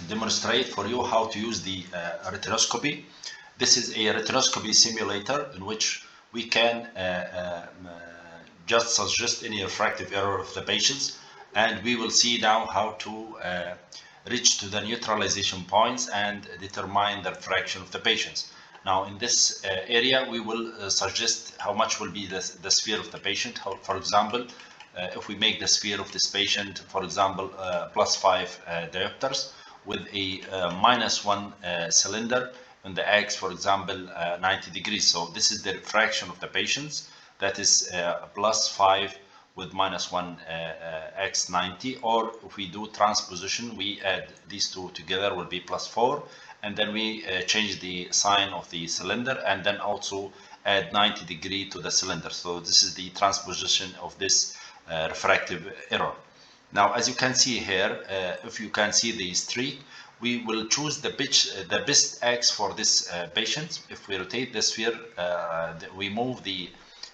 demonstrate for you how to use the retinoscopy. This is a retinoscopy simulator in which we can just suggest any refractive error of the patients, and we will see now how to reach to the neutralization points and determine the refraction of the patients. Now in this area we will suggest how much will be the sphere of the patient. For example, if we make the sphere of this patient, for example, +5 diopters with a -1 cylinder on the X, for example, 90 degrees. So this is the refraction of the patients. That is +5 with -1 X 90. Or if we do transposition, we add these two together, will be +4. And then we change the sign of the cylinder and then also add 90 degree to the cylinder. So this is the transposition of this refractive error. Now, as you can see here, if you can see the streak, we will choose the best X for this patient. If we rotate the sphere, we move the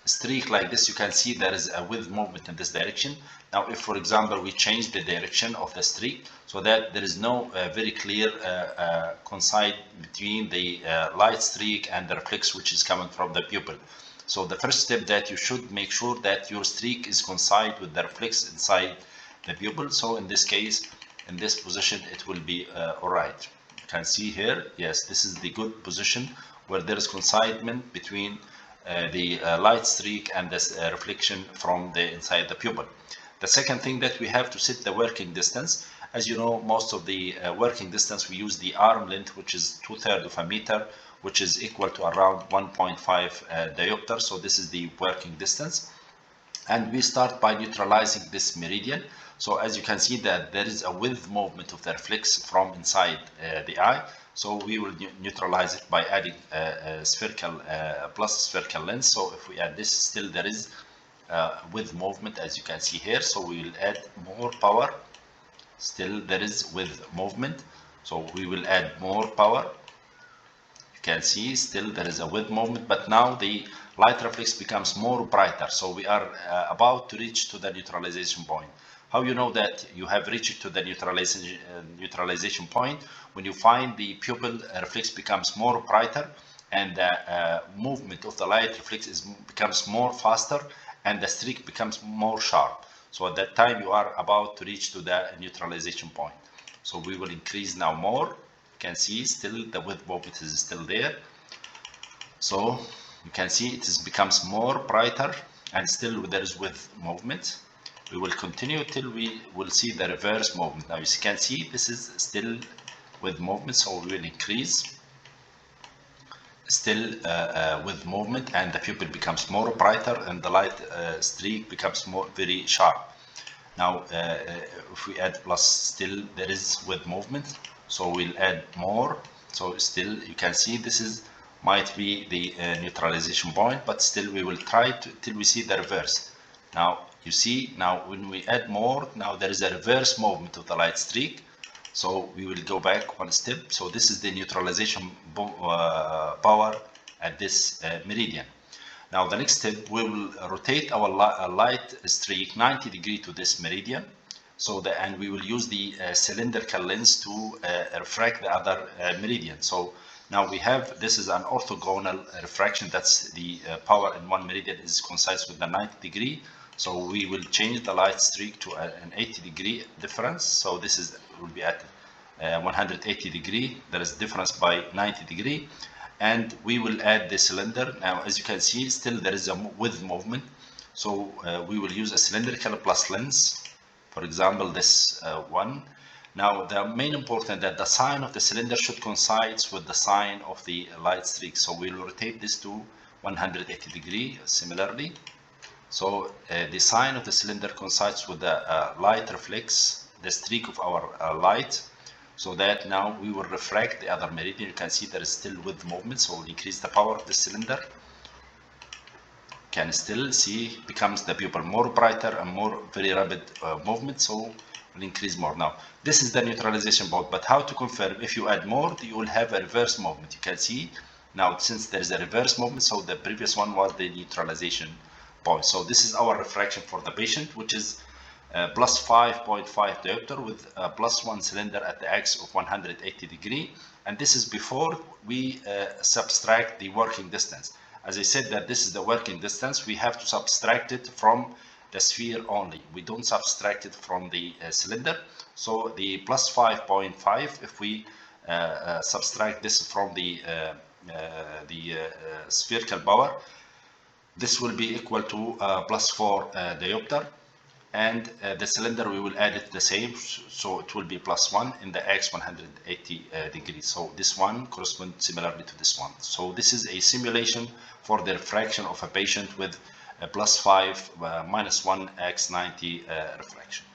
streak like this, you can see there is a width movement in this direction. Now, if for example we change the direction of the streak so that there is no very clear coincide between the light streak and the reflex which is coming from the pupil. So the first step that you should make sure that your streak is coincide with the reflex inside the pupil. So in this case, in this position, it will be all right. You can see here, yes, this is the good position where there is coincidement between the light streak and this reflection from the inside the pupil. The second thing that we have to set the working distance. As you know, most of the working distance, we use the arm length, which is 2/3 of a meter, which is equal to around 1.5 diopter. So this is the working distance. And we start by neutralizing this meridian. So as you can see that there is a width movement of the reflex from inside the eye. So we will neutralize it by adding a spherical plus spherical lens. So if we add this, still there is width movement, as you can see here. So we will add more power. Still there is width movement. So we will add more power. You can see still there is a width movement, but now the light reflex becomes more brighter. So we are about to reach to the neutralization point. How you know that you have reached to the neutralization point? When you find the pupil reflex becomes more brighter and the movement of the light reflex becomes more faster and the streak becomes more sharp. So at that time you are about to reach to the neutralization point. So we will increase now more. You can see still the width movement is still there. So you can see it becomes more brighter and still there is width movement. We will continue till we will see the reverse movement. Now you can see this is still with movement, so we will increase still with movement and the pupil becomes more brighter and the light streak becomes more very sharp. Now if we add plus, still there is with movement, so we'll add more. So still you can see this is might be the neutralization point, but still we will try to till we see the reverse. Now you see, now when we add more, now there is a reverse movement of the light streak. So we will go back one step. So this is the neutralization power at this meridian. Now the next step, we will rotate our light streak 90 degrees to this meridian. So and we will use the cylindrical lens to refract the other meridian. So now we have, this is an orthogonal refraction. That's the power in one meridian is coincides with the 90 degree. So we will change the light streak to an 80 degree difference. So this is will be at 180 degree. There is difference by 90 degree. And we will add the cylinder. Now, as you can see, still there is a width movement. So we will use a cylindrical plus lens. For example, this one. Now, the main important that the sign of the cylinder should coincide with the sign of the light streak. So we will rotate this to 180 degree similarly. So the sign of the cylinder coincides with the light reflex, the streak of our light, so that now we will refract the other meridian. You can see there is still width movement, so we'll increase the power of the cylinder. You can still see becomes the pupil more brighter and more very rapid movement, so we'll increase more. Now this is the neutralization point, but how to confirm? If you add more, you will have a reverse movement. You can see now since there is a reverse movement, so the previous one was the neutralization point. So this is our refraction for the patient, which is plus 5.5 diopter with plus 1 cylinder at the x of 180 degree, and this is before we subtract the working distance. As I said that this is the working distance, we have to subtract it from the sphere only. We don't subtract it from the cylinder. So the plus 5.5, if we subtract this from the spherical power, this will be equal to plus 4 diopter, and the cylinder we will add it the same, so it will be plus 1 in the x 180 degrees. So this one corresponds similarly to this one. So this is a simulation for the refraction of a patient with a plus 5 minus 1 x 90 refraction.